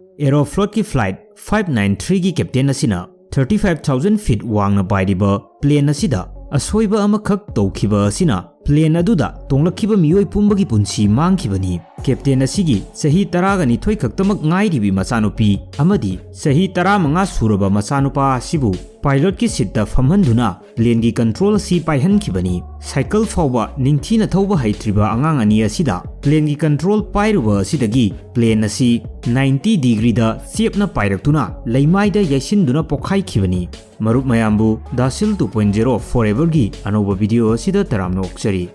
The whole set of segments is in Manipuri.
Aeroflot ki flight 593 ki captain asina 35,000 feet wangna pairiba plane asida asoiba amakhak tawkhiba asina plane aduda tonglakhiba miyoi pumbagi punsi mangkhibani. Captain asigi sahi 12 khaktamak ngairibi machanupi amadi sahi 15 suraba machanupa asibu pilot ki seat da famhanduna plane gi control si paihankhibani. Cycle fawba ningthina thawba haitriba angang ani asida plane gi control pairuba asidagi plane asi 90 degree da chepna pairaktuna leimaida yaisinduna pokhaikhibani. Marup mayambu DAshil 2.0 4Ever gi anoba video asida taramna oksari.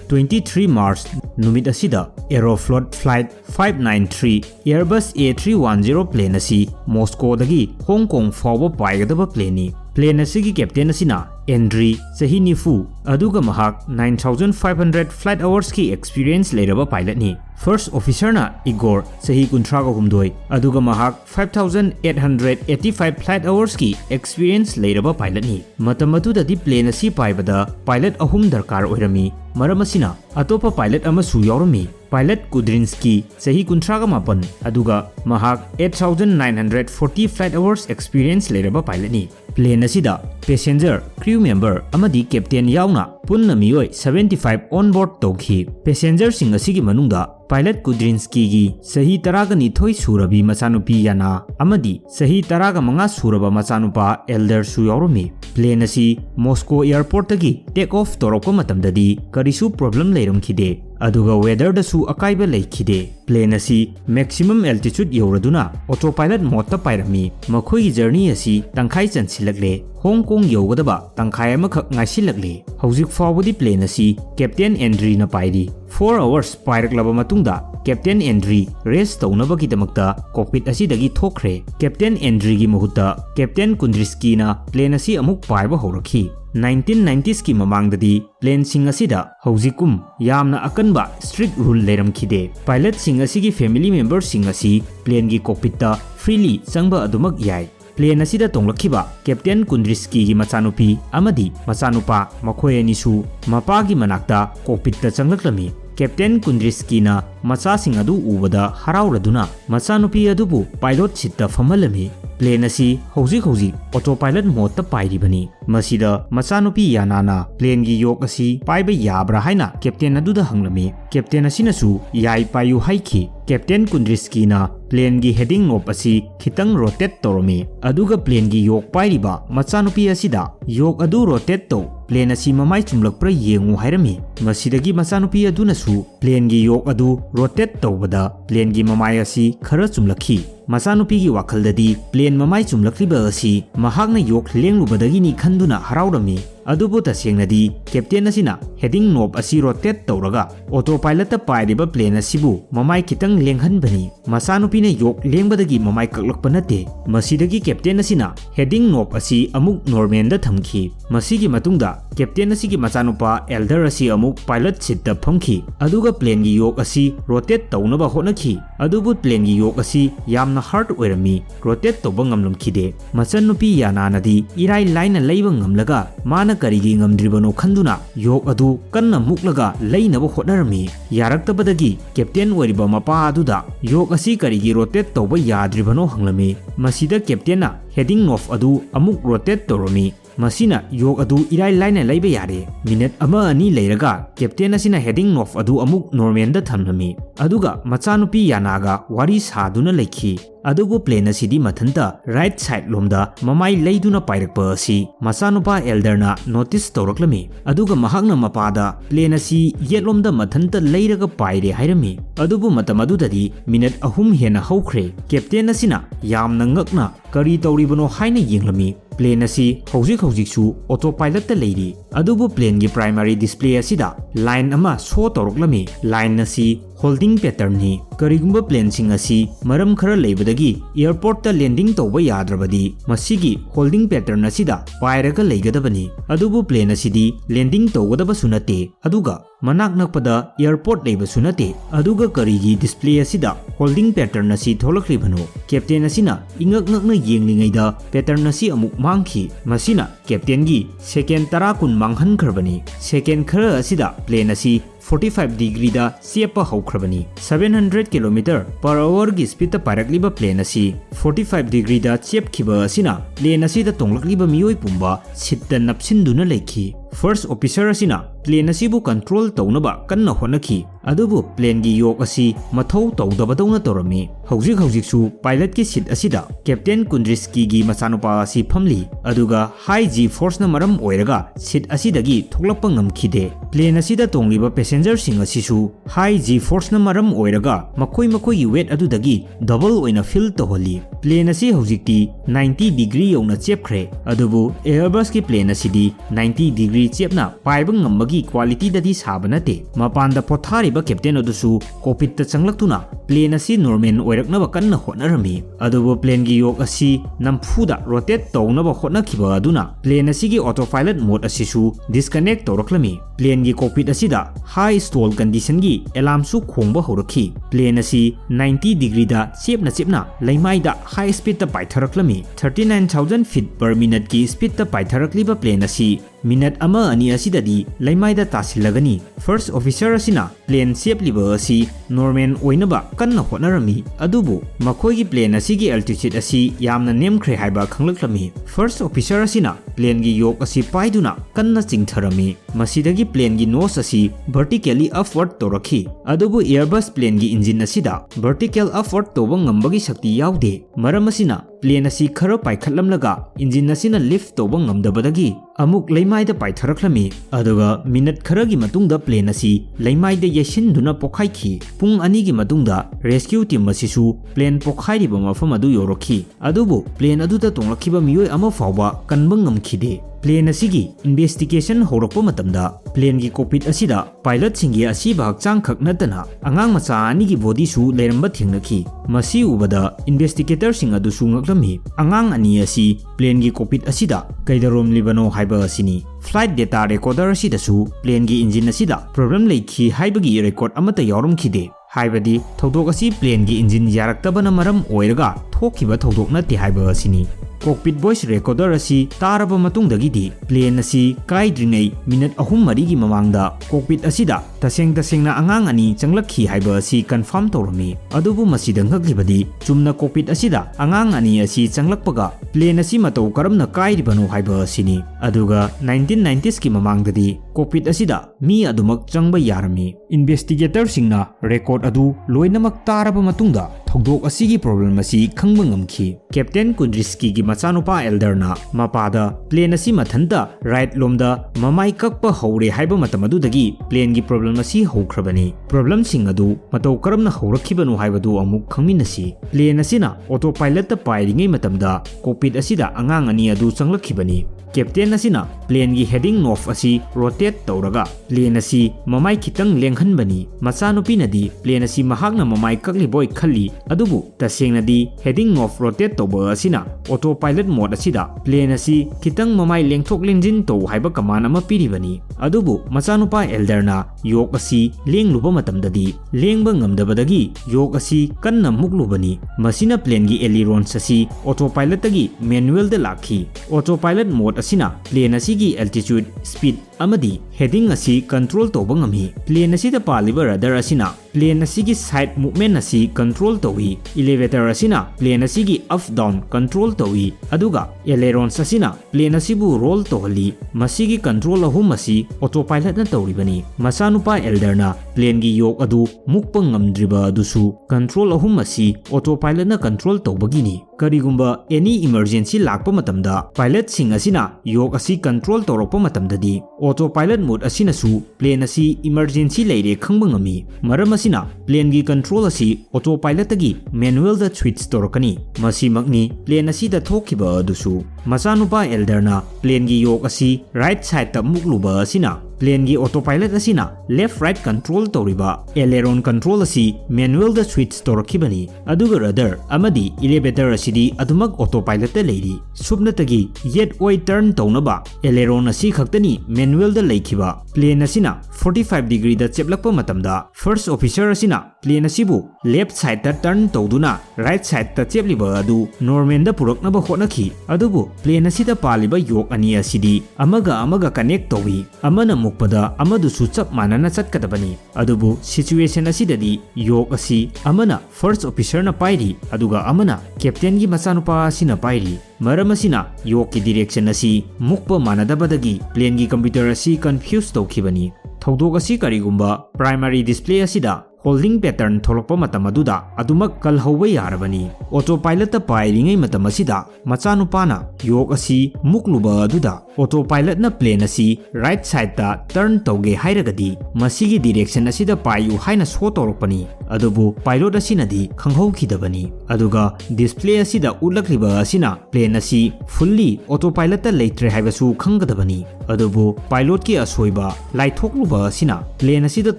23 March numit asida Aeroflot flight 593 Airbus A310 plane asi Moscow dagi Hong Kong fawba paigadaba plane ni. Plane asigi captain asina Andri sahi nifu aduga mahak 9,500 flight hours ki experience leiraba pilot ni. First officer na Igor sahi 32 aduga mahak 5,885 flight hours ki experience leiraba pilot ni. Matamatu dadi plane asi paibada pilot ahum darkar oirami. Maramasina atopa pilot amasu yaurami. Pilot Kudrinski sahi 38 aduga mahak 8,940 flight hours experience leiraba pilot ni. Plane asida passenger crew member amadi captain yauna punna miyoi 75 on board tawkhi. Passenger sing asigi manungda pilot Kudrinski gi sahi 12 surabi machanupi yana amadi sahi 15 suraba machanupa elder su yaurami. Plane asi Moscow airport tagi take off torokpa matamdadi karisu problem leiramkhide aduga weather da su akaiba leikhide. Plane asi maximum altitude yauraduna autopilot mode ta pairami. Makhoi gi journey asi tangkhai chansilagle Hong Kong yaugadaba tangkhai amakhak ngaisilakle. Hauzik fawbadi plane asi Captain Andri na pairi. 4 hours pairaklaba matungda Captain Andri rest tawnabagidamakta cockpit asidagi thokre. Captain Andri gi mahutta Captain Kudrinski na plane asi amuk paiba horakhi. 1990s ki mamangdadi plane sing asida hauzikum yamna akanba strict rule leiramkhide. Pilot sing asigi family members sing asi plane gi cockpit ta freely changba adumak yai. Plane asida tonglakhiba Captain Kudrinski gi machanupi amadi machanupa makhoi anisu mapagi manakta cockpit ta changlaklami. Captain Kudrinski na macha sing adu ubada harauraduna machanupi adubu pilot seat ta famalami. Plane asi hauzik autopilot mode ta pairibani. Masida machanupi yanana plane gi yok asi paiba yabra haina captain aduda hanglami. Captain asina su yai payu haiki. Captain Kudrinski na plane gi heading knob asi khitang rotate toromi. Aduga plane gi yok pairiba machanupi asida yok adu rotate to plane asi mamai chumlakpra yengu hairami. Masidagi machanupi aduna su plane gi yok adu rotate tobada plane gi mamai asi khara chumlakhi. Machanupi gi wakhaldadi plane mamai chumlakliba asi mahakna yok lenglubadagi ni khanduna haraurami. Adubu tasengnadi captain asina heading knob asi rotate tawraga autopilot ta pairiba plane asibu mamai kitang lenghanbani. Machanupi na yok lengbadagi mamai kaklakpa nate. Masidagi captain asina heading knob asi amuk normal da thamkhi. Masigi matungda captain asigi machanupa elder asi amuk pilot seat ta phamkhi. Aduga plane gi yok asi rotate tawnaba honakhi. Adubu plane gi yok asi yamna hard oirami rotate tawba ngamlamkhide. Machanupi yananadi irai line leiba ngamlaga mana karigi ngamdribano khanduna yok adu kanna muklaga leinaba hotnarami. Yaraktabadagi captain oiriba mapa aduda yok asi karigi rotate tawba yadribano hanglami. Masida captain na heading knob adu amuk rotate tawrami. Masina yok adu irai line leiba yare. Minute ama ani leiraga captain asina heading knob adu amuk normal da thamlami. Aduga machanupi yanaga wari saduna leikhi. Adugu plane asidi mathanta right side lomda mamai leiduna pairakpa asi machanupa elder na notice tawraklami. Aduga mahakna mapada plane asi yetlomda mathanta leiraga paire hairami. Adubu matamadudadi minute ahum hena haukhre. Captain asina yamna ngakna kari tawribano haina yenglami. Plane asi hauzik su autopilot ta leiri. Adubu plane gi primary display asida line ama show tawraklami. Line asi holding pattern ni. Karigumba plane sing asi maram khara leibadagi airport ta landing tawba yadrabadi masigi holding pattern asida pairaga leigadabani. Adubu plane asidi landing tawgadaba sunate. Aduga manak nakpada airport leiba sunate. Aduga karigi display asida holding pattern asi tholaklibano. Captain asina ingak ngakna yenglingaida pattern asi amuk mangki. Masina captain gi second 10 kun manghan kharbani. Second khara asida plane asi 45 degree da chepa haukrabani 700 km/h gi speed ta parakliba plane asi 45 degree da chepkhiba asina plane asi da tonglakliba miyoi pumba sitta napsinduna leikhi First officer asina plane asibu control taunaba kanna honaki adubu plane gi yok asi mathau tawdabadawna torami hojik su pilot ki seat asida captain Kundriski gi machanupa asi phamli aduga high g force na maram oiraga seat asidagi thoklapa ngamkhide plane asida tongliba passenger sing asisu high g force na maram oiraga makoi gi weight adudagi double oina fill toholi plane asi hojikti 90 degree yona chepkhre adubu Airbus ki plane asidi 90 degree chepna paiba ngambagi quality dadi sabanate mapanda pothariba captain adusu cockpit ta changlaktuna plane asi normal oiraknaba kanna hotnarami adubu plane gi yok asi namfuda rotate townaba hotnakhiba aduna plane asi gi autopilot mode asisu disconnect toraklami plane gi cockpit asida high stall condition gi alarm su khongba horakhi plane asi 90 degree da chepna laimai da high speed ta paitharaklami 39000 feet per minute gi speed ta paitharakliba plane asi minute ama ani asidadi laimai da tasilagani first officer asina plane sepliba asi normal oinaba kanna hotnarami adubu makhoi gi plane asi gi altitude asi yamna nemkhre haiba khanglaklami first officer asina plane gi yok asi paiduna kanna chingtharami masidagi plane gi nose asi vertically upward torakhi adubu Airbus plane gi engine asida vertical upward toba ngambagi shakti yaude maram asina plane asi khara paikhatlamlaga engine asina lift toba ngamdabadagi amuk laimai da paitharaklami aduga minute khara gi matungda plane asi laimai da yesinduna pokhaikhi pung ani gi matungda rescue team asisu plane pokhairiba mafam adu yorokhi adubu plane adu da tonglakhiba miyoi ama fawba kanba ngamkhide plane asigi investigation horokpa matamda plane gi cockpit asida pilot singi asiba hakchang khak natana angang macha ani gi body su leramba thingnakhi masi ubada investigator sing adu su ngaklami angang ani asi plane gi cockpit asida kaidarom libano haiba asini flight data recorder asida su plane gi engine asida problem leikhi haibagi record amata yaurumkhide haibadi thodok asi plane gi engine yaraktabana maram oiraga thokiba thodok nate haiba asini cockpit voice recorder asi taraba matungdagidi plane asi kaidringai minute 3-4 gi mamangda cockpit asida tasengna angang ani changlakhi haiba asi confirm torami adubu masidang haglibadi chumna cockpit asida angang ani asi changlakpaga plane asi matau karamna kairibano haiba asini aduga 1990s ki mamangdadi cockpit asida mi adumak changba yarami investigator singna record adu loinamak taraba matungda thodok asigi problem asi khangba ngamkhi captain Kundriski gi machanupa elderna mapada plane asi mathanta right lomda mamai kakpa hore haiba matamadudagi plane gi problem asi hokhrabani problem sing adu matau karamna horakhibanu haibadu amuk khangminasi plane asina autopilot ta pairingai matamda cockpit asida angang ani adu changlakhibani captain asina plane gi heading north asi rotate tauraga plane asi mamai khitang lenghanbani machanupi nadi plane asi mahakna mamai kakli boy khalli adubu tasengnadi heading north rotate toba asina autopilot mode asida plane asi khitang mamai lengthok lengjin to haiba command ama piribani adubu machanupa elderna yok asi lengluba matamdadi lengba ngamdabadagi yok asi kanna muklubani masina plane gi ailerons asi autopilot tagi manual da lakhi autopilot mode asina plane asi gi altitude speed amadi heading asi control toba ngami plane asi da paliba radar asina plane asi gi side movement asi control towi elevator asina plane asi gi up down control towi aduga ailerons asina plane asi bu roll tohali masigi control ahum asi autopilot na tawribani masanupa elderna plane gi yok adu mukpa ngamdriba adusu control ahum asi autopilot na control tawbagini karigumba any emergency lakpa matamda pilot sing asina yok asi control tawrokpa matamdadi autopilot mode asina su plane asi emergency leire khangba ngami maram asina plane gi control asi autopilot tagi manual da switch torokani masi makni plane asi da thokiba adusu machanupa elderna plane gi yok asi right side ta mukluba asina plane gi autopilot asina left right control toriba aileron control asi manual da switch torokibani aduga radar amadi elevator asidi adumak autopilot ta leiri subnatagi yet oi turn taunaba aileron asi khaktani manual da leikiba plane asina 45 degree da cheplakpa matamda first officer asina plane asibu left side ta turn tawduna right side ta chepliba adu normal da puraknaba hotnakhi adubu plane asida paliba yok ani asidi amaga connect tawi amana mukpada amadu su chap manana chatkadabani adubu situation asidadi yok asi amana first officer na pairi aduga amana captain gi machanupa asina pairi maram asina yok ki direction asi mukpa manadabadagi plane gi computer asi confused tawkhibani thawdok asi karigumba primary display asida holding pattern tholokpa matam aduda adumak kalhauba yarabani autopilot ta pairingai matam asida machanupana yok asi mukluba aduda autopilot na plane asi right side ta turn tawge hairagadi masigi direction asida payu haina show torokpani adubu pilot asinadi khanghokhidabani aduga display asida ulakriba asina plane asi fully autopilot ta leitre haibasu khanggadabani adubu pilot ki asoiba laithokluba asina plane asida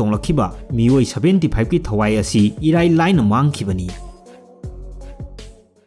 tonglakhiba mioi 75 ki thawai asi irai line mangkhibani